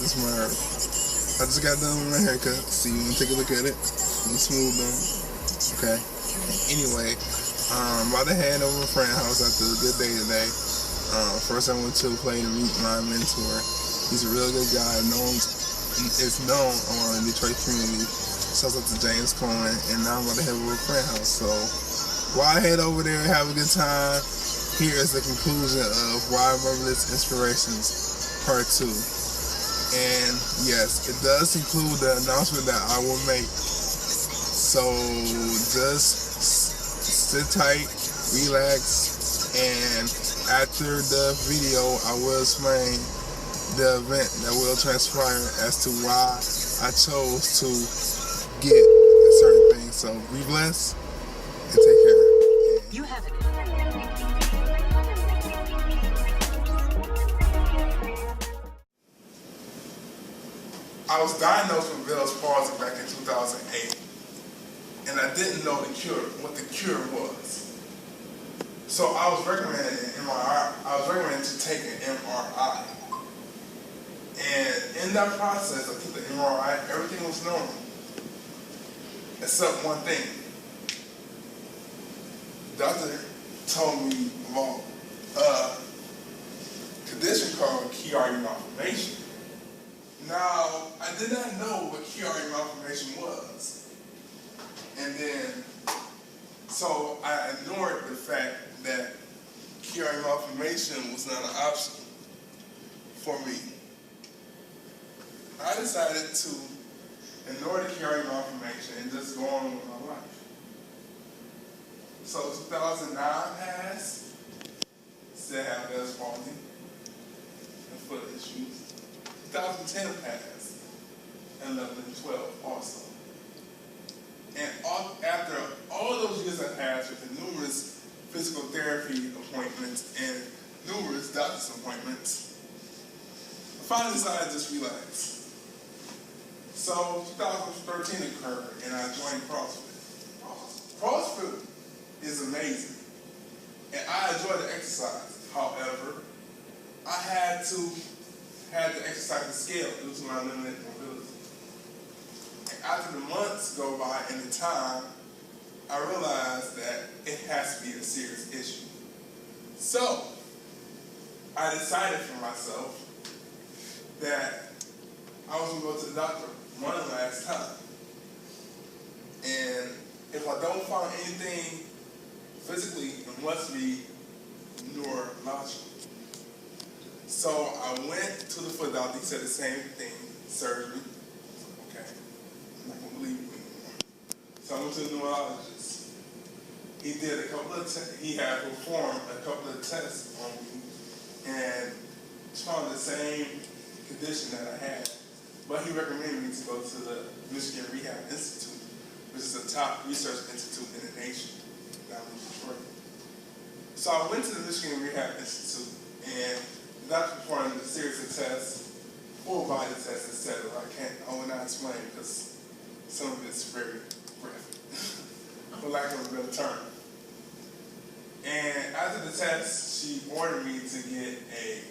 this is Merv. I just got done with my haircut, so you want to take a look at it? It's smooth on. Okay. Anyway, about to head over to a friend's house after a good day today. First I went to a play to meet my mentor. He's a real good guy, is known on the Detroit community. Shouts out to James Cohen, and now I'm about to head over to a friend's house. So while I head over there and have a good time, here is the conclusion of Why Mervelous Inspirations Part 2. And yes, it does include the announcement that I will make. So just sit tight, relax, and after the video, I will explain the event that will transpire as to why I chose to get certain things. So be blessed and take care. You have it. I was diagnosed with Bell's palsy back in 2008, and I didn't know what the cure was. So I was recommended an MRI. I was recommended to take an MRI. And in that process, I took the MRI, everything was normal. Except one thing. The doctor told me about a condition called Chiari malformation. Now, I did not know what Chiari malformation was. And then, so I ignored the fact that Chiari malformation was not an option for me. I decided to ignore the Chiari malformation and just go on with my life. So 2009 passed, still have Bell's palsy and foot issues. 2010 passed, and 11 and 12 also. And after all those years I passed with the numerous physical therapy appointments and numerous doctor's appointments, I finally decided to just relax. So 2013 occurred, and I joined CrossFit. CrossFit is amazing, and I enjoy the exercise. However, I had to exercise the scale due to my limited mobility. And after the months go by and the time, I realized that it has to be a serious issue. So, I decided for myself that I was going to go to the doctor one last time. And if I don't find anything physically, it must be neurological. So I went to the foot doctor. He said the same thing, surgery. Okay, I'm not gonna believe you anymore. So I went to the neurologist. He did a couple of he had performed a couple of tests on me and found the same condition that I had. But he recommended me to go to the Michigan Rehab Institute, which is the top research institute in the nation down in Detroit. So I went to the Michigan Rehab Institute, and the doctor performed a series of tests, full body tests, etc. I will not explain because some of it's very graphic, for lack of a better term. And after the test, she ordered me to get an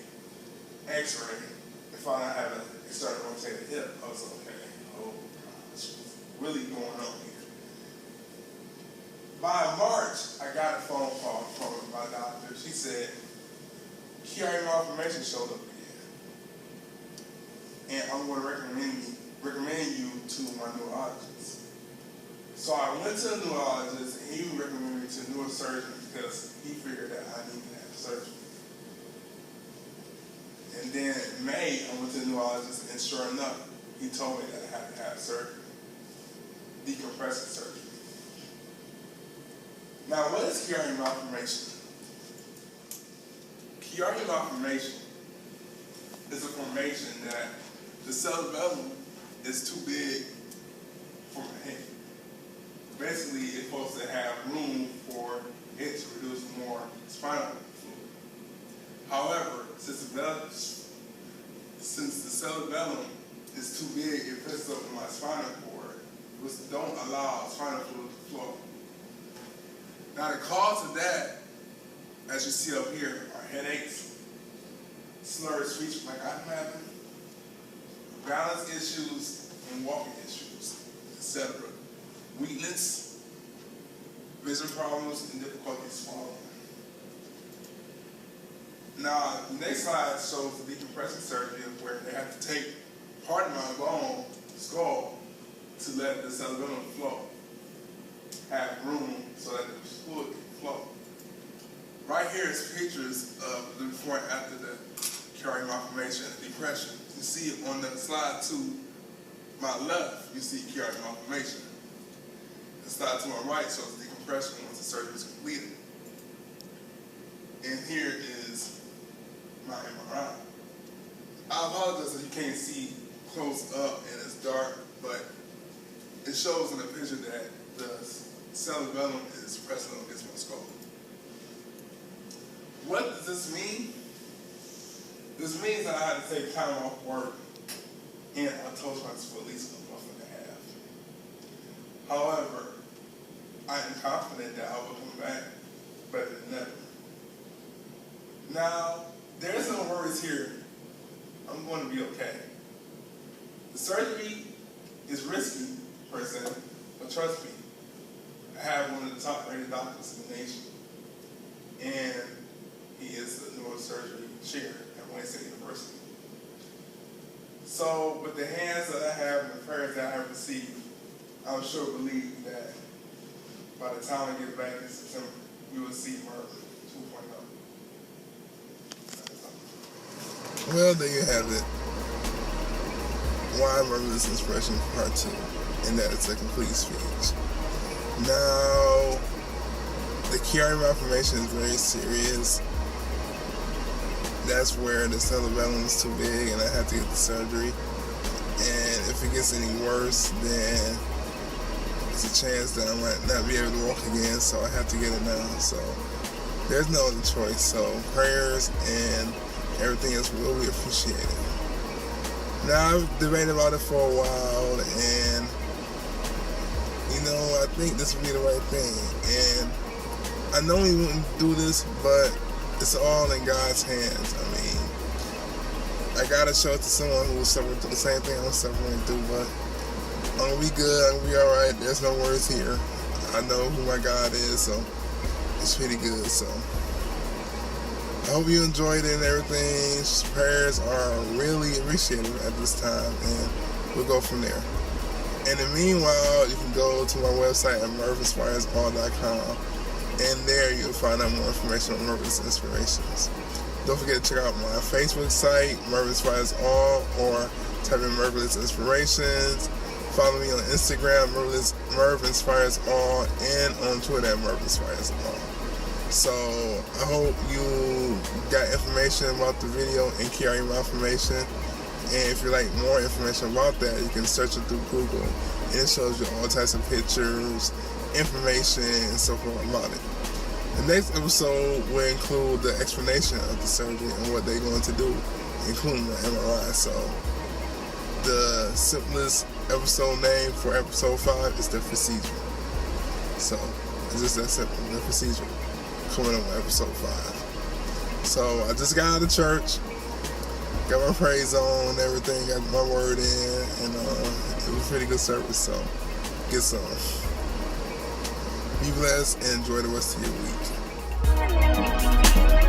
X-ray and found out I had an external rotated hip. I was like, okay, oh gosh, what's really going on here? By March, I got a phone call from my doctor. She said, Chiari malformation showed up again, and I'm going to recommend you to my neurologist. So I went to the neurologist, and he recommended me to a neurosurgeon because he figured that I needed to have surgery. And then in May, I went to the neurologist, and sure enough, he told me that I had to have surgery, decompressive surgery. Now, what is Chiari malformation? Chiari malformation is a formation that the cerebellum is too big for my head. Basically, it's supposed to have room for it to produce more spinal fluid. However, since the cerebellum is too big, it fits up in my spinal cord, which don't allow spinal fluid to flow. Now, the cause of that, as you see up here, are headaches, slurred speech like I'm having, balance issues, and walking issues, etc. Weakness, vision problems, and difficulty swallowing. Now, the next slide shows the decompression surgery where they have to take part of my bone, skull, to let the cerebellum flow, have room so that the fluid can flow. Right here is pictures of the before and after the cardiac malformation and depression. You see it on the slide to my left, you see cardiac malformation. The slide to my right shows decompression once the surgery is completed. And here is my MRI. I apologize if you can't see close up and it's dark, but it shows in the picture that the cerebellum is pressing against my skull. What does this mean? This means that I had to take time off work and I told myself for at least a month and a half. However, I am confident that I will come back better than never. Now, there's no worries here. I'm going to be okay. The surgery is risky, per se, but trust me, I have one of the top rated doctors in the nation. And he is the neurosurgery chair at Wayne State University. So, with the hands that I have and the prayers that I have received, I'm sure believe that by the time I get back in September, we will see Mervelous 2.0. Well, there you have it. Why Mervelous Inspiration Part 2, and that is a complete speech. Now, the cardiac malformation is very serious. That's where the cerebellum is too big and I have to get the surgery. And if it gets any worse, then there's a chance that I might not be able to walk again, so I have to get it now. So there's no other choice. So prayers and everything else will be appreciated. Now, I've debated about it for a while, and I think this would be the right thing. And I know he wouldn't do this, but it's all in God's hands. I mean, I gotta show it to someone who was suffering through the same thing I'm suffering through, but I'm gonna be good, I'm gonna be alright, there's no worries here. I know who my God is, so it's pretty good. So I hope you enjoyed it and everything. Prayers are really appreciated at this time, and we'll go from there. And in the meanwhile, you can go to my website at mervelousinspires.com, and there you'll find out more information on Mervelous Inspirations. Don't forget to check out my Facebook site, Mervelous Inspires All, or type in Mervelous Inspirations. Follow me on Instagram, Merv Inspires All, and on Twitter at Merv Inspires All. So I hope you got information about the video and cardiac malformation. And if you like more information about that, you can search it through Google. And it shows you all types of pictures, information, and so forth about it. The next episode will include the explanation of the surgery and what they're going to do, including the MRI. So the simplest episode name for episode 5 is the procedure. So it's just that simple, the procedure, coming up on episode 5. So I just got out of church, got my praise on and everything, got my word in, and it was a pretty good service, so get some. Be blessed and enjoy the rest of your week.